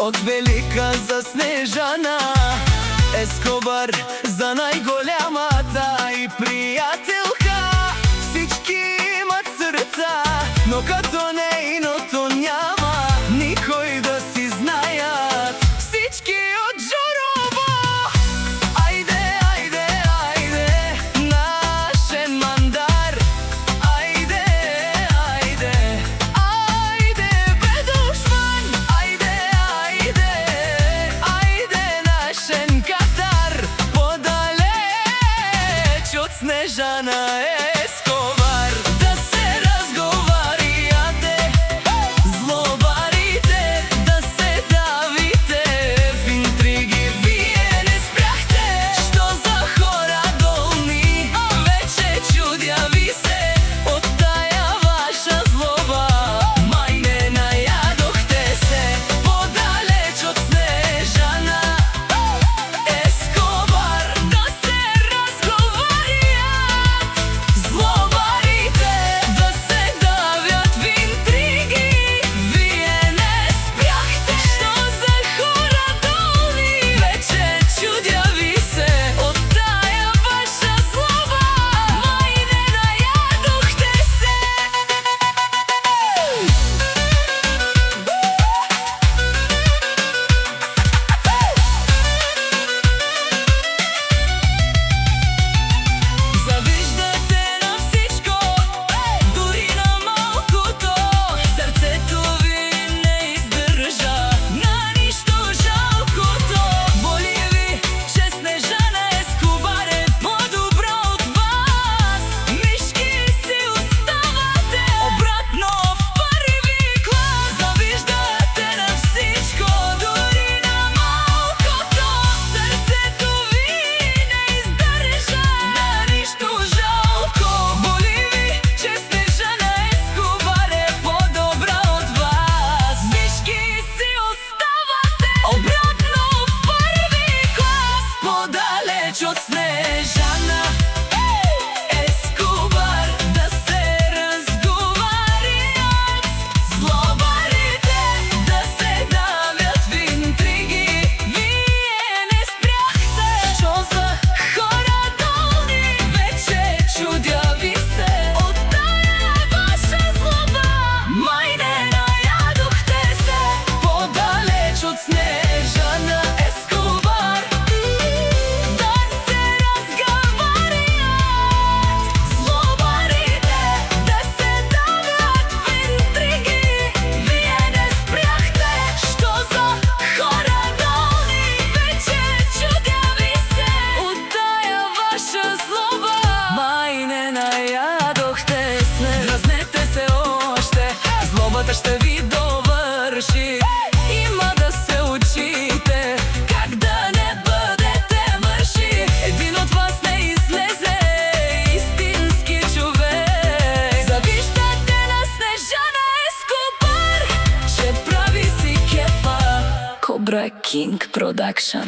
Од велика заснежана Ескобар за најголемата и пријателка. Всички имат срца, но като нејното няма никој да си знајат. Всички од Журово, ајде, ајде, ајде, нашен мандар. Ајде, ајде, ајде, бе душман. Ајде, ајде, ајде, нашен Катар. Подалеч од Снежана Ескобар. Да се разговарјате, злобарите, да се давите в интриги. Вие не спряхте, што за хора долни, вече чудја ви се од таја ваша злоба. Мај не најадохте се, подалеч од Снежана Ескобар. Да се разговарјат, злобарите, да се давјат в интриги. Вие не спряхте, што за хора долни, вече чудја ви се од таја ваша злоба. Мај не најадохте се. Завиждате на всичко, дури на малкото. Срцето ви не издржа на ништо жалкото. Боли ви, че Снежана Ескобар е по-добра од вас. Мишки си оставате обратно в први клас. Завиждате на всичко, дури на малкото. Срцето ви не издржа на ништо жалко. Боли ви, че Снежана Ескобар е по-добра од вас. Мишки си оставате обратно в први клас. Подалеч од Снежана Ескобар. Да се разговарјат, злобарите, да се давјат в интриги. Вие не спряхте, што за хора долни, вече чудја ви се од таја ваша злоба. Мај не најадохте се, подалеч од Снежана Ескобар. Да се разговарјат, злобарите, да се давјат в интриги. Вие не спряхте, што за хора долни, вече чудја ви се од таја ваша злоба. Мај не најадохте се. Дразнете се оште, злобата ще ви доврши. Има да се учите как да не бъдете мърши. Един от вас не излезе истински човек. Завиждате на Снежана Ескобар, че прави си кефа. Кобра Кинг Продакшн.